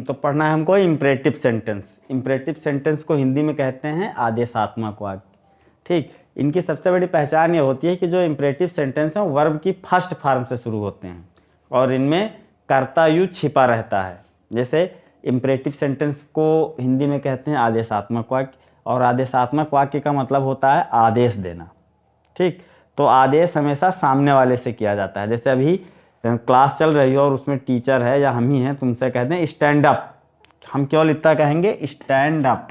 तो पढ़ना है हमको इम्परेटिव सेंटेंस। इम्परेटिव सेंटेंस को हिंदी में कहते हैं आदेशात्मक वाक्य। ठीक, इनकी सबसे बड़ी पहचान ये होती है कि जो इम्परेटिव सेंटेंस हैं वो वर्ब की फर्स्ट फॉर्म से शुरू होते हैं और इनमें कर्ता यू छिपा रहता है। जैसे इम्परेटिव सेंटेंस को हिंदी में कहते हैं आदेशात्मक वाक्य, और आदेशात्मक वाक्य का मतलब होता है आदेश देना। ठीक, तो आदेश हमेशा सामने वाले से किया जाता है। जैसे अभी क्लास चल रही हो और उसमें टीचर है या हम ही हैं, तुमसे कहते हैं स्टैंड अप, हम केवल इतना कहेंगे स्टैंड अप,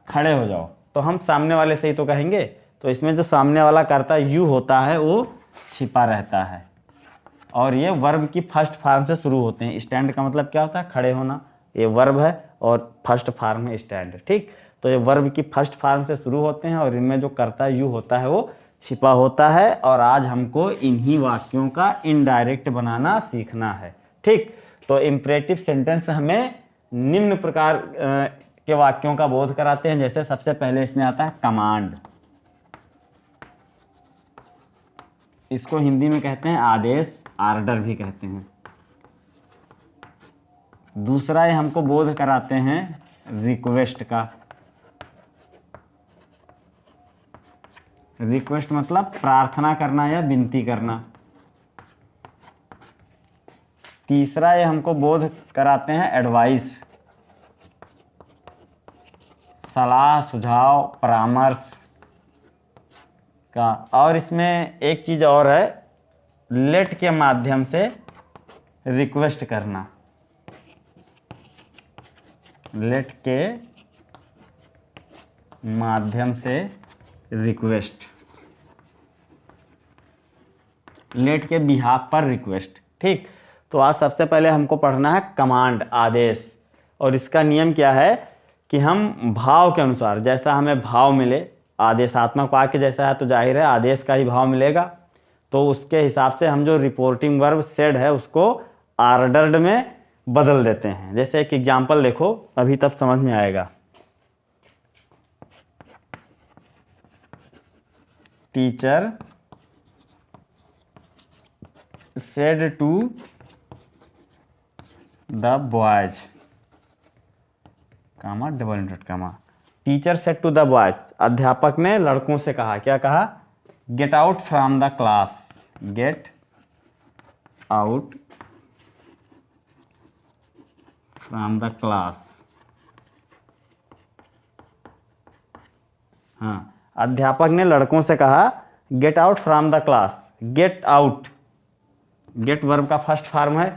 खड़े हो जाओ, तो हम सामने वाले से ही तो कहेंगे। तो इसमें जो सामने वाला कर्ता यू होता है वो छिपा रहता है और ये वर्ब की फर्स्ट फॉर्म से शुरू होते हैं। स्टैंड का मतलब क्या होता है? खड़े होना, ये वर्ब है और फर्स्ट फॉर्म है स्टैंड। ठीक, तो ये वर्ब की फर्स्ट फॉर्म से शुरू होते हैं और इनमें जो कर्ता यू होता है वो छिपा होता है। और आज हमको इन्हीं वाक्यों का इनडायरेक्ट बनाना सीखना है। ठीक, तो इम्परेटिव सेंटेंस हमें निम्न प्रकार के वाक्यों का बोध कराते हैं। जैसे सबसे पहले इसमें आता है कमांड, इसको हिंदी में कहते हैं आदेश, आर्डर भी कहते हैं। दूसरा ये हमको बोध कराते हैं रिक्वेस्ट का। रिक्वेस्ट मतलब प्रार्थना करना या विनती करना। तीसरा ये हमको बोध कराते हैं एडवाइस, सलाह, सुझाव, परामर्श का। और इसमें एक चीज़ और है, लेट के माध्यम से रिक्वेस्ट करना। लेट के माध्यम से रिक्वेस्ट, लेट के बिहाफ पर रिक्वेस्ट। ठीक, तो आज सबसे पहले हमको पढ़ना है कमांड, आदेश। और इसका नियम क्या है कि हम भाव के अनुसार, जैसा हमें भाव मिले, आदेशात्मक वाक्य जैसा है तो जाहिर है आदेश का ही भाव मिलेगा, तो उसके हिसाब से हम जो रिपोर्टिंग वर्ब सेड है उसको आर्डर्ड में बदल देते हैं। जैसे एक एग्जांपल देखो, अभी तब समझ में आएगा। Teacher said to the boys, comma, double inverted comma, teacher said to the boys, अध्यापक ने लड़कों से कहा, क्या कहा? Get out from the class, get out from the class. हाँ, अध्यापक ने लड़कों से कहा get out from the class. Get out, get verb का फर्स्ट फॉर्म है।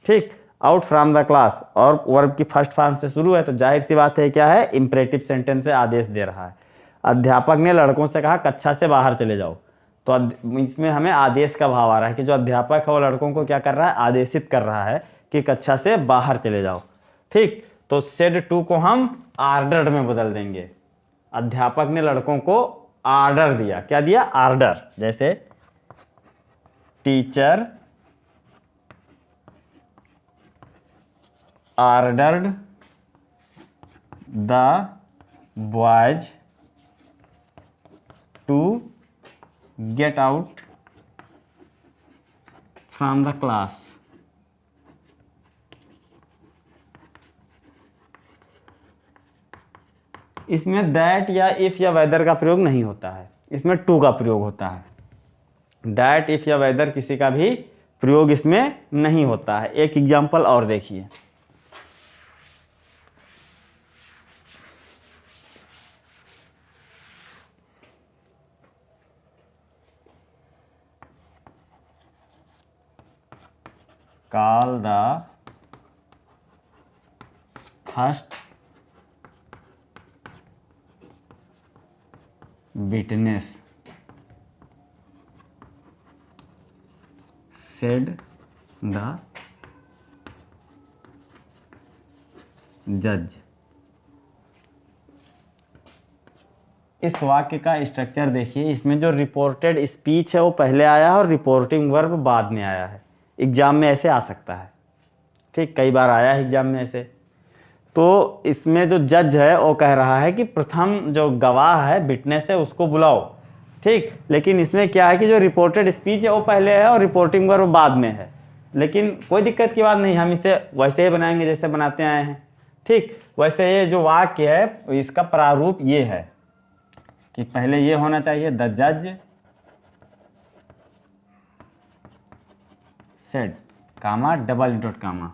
ठीक, आउट फ्रॉम द क्लास और वर्ब की फर्स्ट फॉर्म से शुरू है, तो जाहिर सी बात है क्या है? इंपरेटिव सेंटेंस से आदेश दे रहा है। अध्यापक ने लड़कों से कहा कक्षा से बाहर चले जाओ, तो इसमें हमें आदेश का भाव आ रहा है कि जो अध्यापक है वो लड़कों को क्या कर रहा है? आदेशित कर रहा है कि कक्षा से बाहर चले जाओ। ठीक, तो सेड टू को हम आर्डर्ड में बदल देंगे। अध्यापक ने लड़कों को आर्डर दिया, क्या दिया? आर्डर। जैसे teacher ordered the boys to get out from the class। इसमें दैट या इफ या वेदर का प्रयोग नहीं होता है, इसमें टू का प्रयोग होता है। दैट, इफ या वेदर किसी का भी प्रयोग इसमें नहीं होता है। एक एग्जांपल और देखिए, call the first witness, said the judge। इस वाक्य का स्ट्रक्चर देखिए, इसमें जो रिपोर्टेड स्पीच है वो पहले आया है और रिपोर्टिंग वर्ब बाद में आया है। एग्जाम में ऐसे आ सकता है। ठीक, कई बार आया है एग्जाम में ऐसे। तो इसमें जो जज है वो कह रहा है कि प्रथम जो गवाह है, विटनेस है, उसको बुलाओ। ठीक, लेकिन इसमें क्या है कि जो रिपोर्टेड स्पीच है वो पहले है और रिपोर्टिंग वर्ब बाद में है। लेकिन कोई दिक्कत की बात नहीं, हम इसे वैसे ही बनाएंगे जैसे बनाते आए हैं। ठीक, वैसे ये जो वाक्य है इसका प्रारूप ये है कि पहले ये होना चाहिए, द जज said comma double dot comma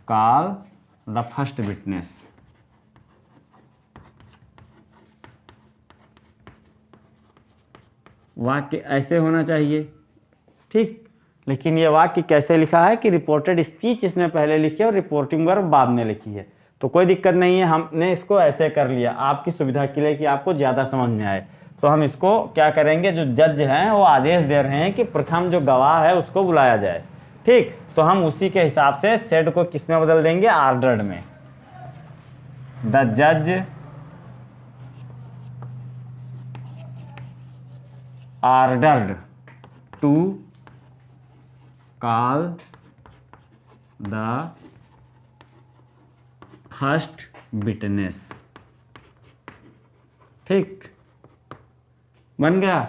call the first witness. वाक्य ऐसे होना चाहिए। ठीक, लेकिन ये वाक्य कैसे लिखा है कि रिपोर्टेड स्पीच इसमें पहले लिखी है और रिपोर्टिंग वर्ब बाद में लिखी है। तो कोई दिक्कत नहीं है, हमने इसको ऐसे कर लिया आपकी सुविधा के लिए कि आपको ज़्यादा समझ में आए। तो हम इसको क्या करेंगे, जो जज हैं वो आदेश दे रहे हैं कि प्रथम जो गवाह है उसको बुलाया जाए। ठीक, तो हम उसी के हिसाब से सेड को किस में बदल देंगे, ऑर्डर्ड में। द जज ordered to call the first witness. ठीक, बन गया।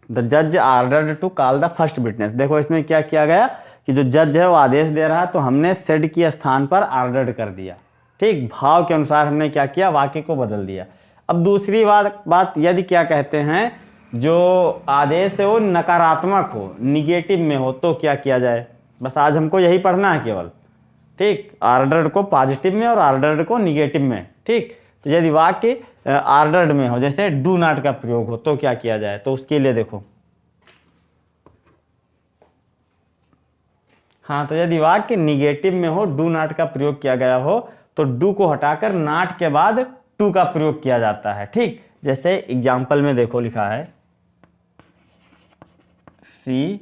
द जज ordered to call the first witness. देखो इसमें क्या किया गया कि जो जज है वो आदेश दे रहा है, तो हमने सेड की स्थान पर ऑर्डर्ड कर दिया। ठीक, भाव के अनुसार हमने क्या किया, वाक्य को बदल दिया। अब दूसरी बात यदि क्या कहते हैं, जो आदेश है वो नकारात्मक हो, निगेटिव में हो, तो क्या किया जाए। बस आज हमको यही पढ़ना है केवल। ठीक, ऑर्डर्ड को पॉजिटिव में और ऑर्डर्ड को निगेटिव में। ठीक, तो यदि वाक्य ऑर्डर्ड में हो, जैसे डू नॉट का प्रयोग हो, तो क्या किया जाए। तो उसके लिए देखो, हाँ, तो यदि वाक्य निगेटिव में हो, डू नॉट का प्रयोग किया गया हो, तो डू को हटाकर नॉट के बाद टू का प्रयोग किया जाता है। ठीक, जैसे एग्जाम्पल में देखो लिखा है, she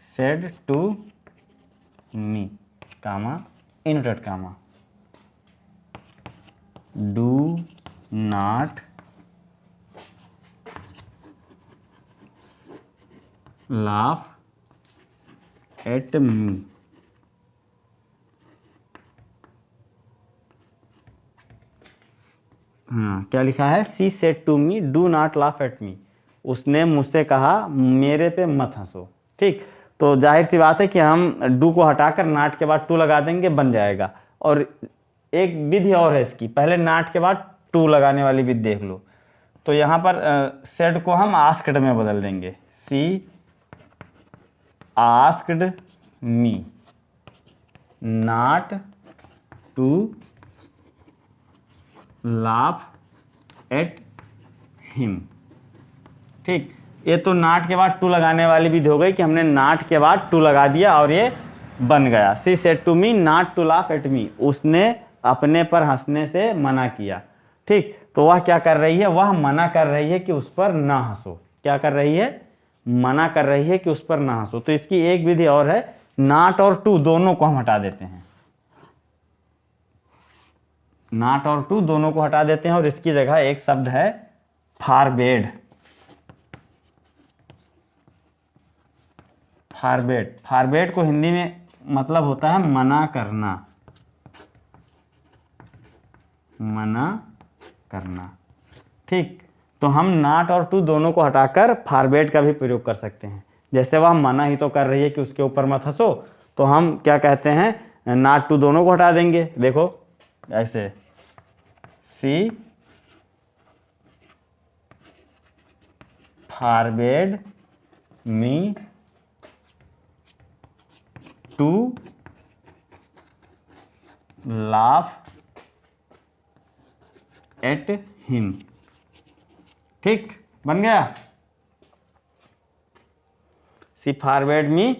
said to me comma inverted comma do not laugh at me. हाँ, क्या लिखा है, she said to me do not laugh at me. उसने मुझसे कहा मेरे पे मत हंसो। ठीक, तो जाहिर सी बात है कि हम डू को हटाकर नाट के बाद टू लगा देंगे, बन जाएगा। और एक विधि और है इसकी, पहले नाट के बाद टू लगाने वाली विधि देख लो। तो यहाँ पर सेड को हम आस्क्ड में बदल देंगे, she asked me not to laugh at him. ठीक, ये तो नाट के बाद टू लगाने वाली विधि हो गई कि हमने नाट के बाद टू लगा दिया और ये बन गया, she said to me not to laugh at me. उसने अपने पर हंसने से मना किया। ठीक, तो वह क्या कर रही है, वह मना कर रही है कि उस पर ना हंसो। क्या कर रही है, मना कर रही है कि उस पर ना हंसो। तो इसकी एक विधि और है, नॉट और टू दोनों को हम हटा देते हैं, नॉट और टू दोनों को हटा देते हैं और इसकी जगह एक शब्द है फॉरबेड। फॉरबेड, फॉरबेड को हिंदी में मतलब होता है मना करना, मना करना। ठीक, तो हम नॉट और टू दोनों को हटाकर फॉरबेड का भी प्रयोग कर सकते हैं। जैसे वह मना ही तो कर रही है कि उसके ऊपर मत हंसो, तो हम क्या कहते हैं, नॉट टू दोनों को हटा देंगे। देखो ऐसे, she forbade me to laugh at him. ठीक, बन गया, she forbade me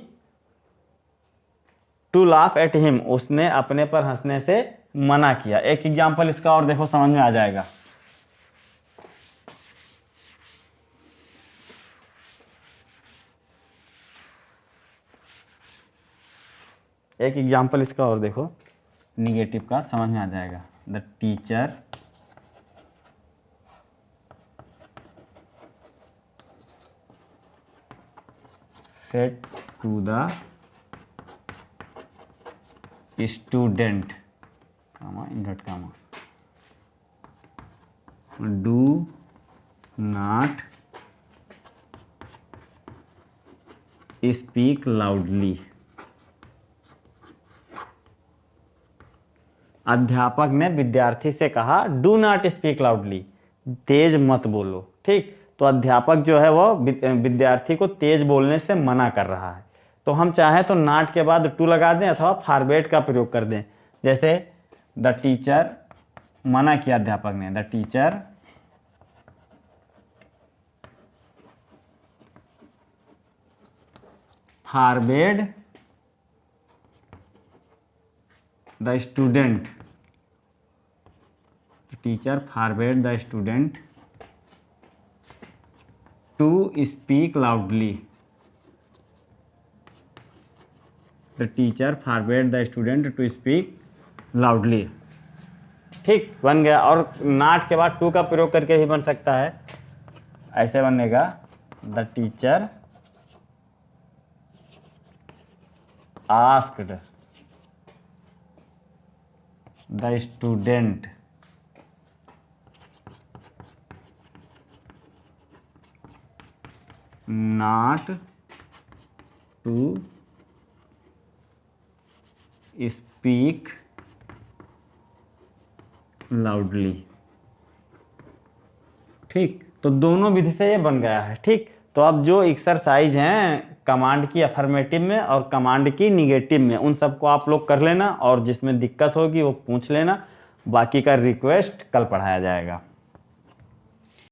to laugh at him. उसने अपने पर हंसने से मना किया। एक एग्जाम्पल इसका और देखो, समझ में आ जाएगा। एक एग्जाम्पल इसका और देखो, निगेटिव का, समझ में आ जाएगा। The teacher said to the student comma invert comma do not speak loudly. अध्यापक ने विद्यार्थी से कहा डू नॉट स्पीक लाउडली, तेज मत बोलो। ठीक, तो अध्यापक जो है वो विद्यार्थी को तेज बोलने से मना कर रहा है। तो हम चाहें तो नॉट के बाद टू लगा दें अथवा फॉरवर्ड का प्रयोग कर दें। जैसे द टीचर, मना किया अध्यापक ने, the teacher forward the student, teacher forward the student to speak loudly, the teacher forward the student to speak loudly. ठीक, बन गया। और नॉट के बाद टू का प्रयोग करके भी बन सकता है, ऐसे बनेगा the teacher asked the student not to speak loudly। ठीक, तो दोनों विधि से ये बन गया है। ठीक, तो अब जो एक्सरसाइज हैं कमांड की अफर्मेटिव में और कमांड की निगेटिव में, उन सबको आप लोग कर लेना और जिसमें दिक्कत होगी वो पूछ लेना। बाकी का रिक्वेस्ट कल पढ़ाया जाएगा।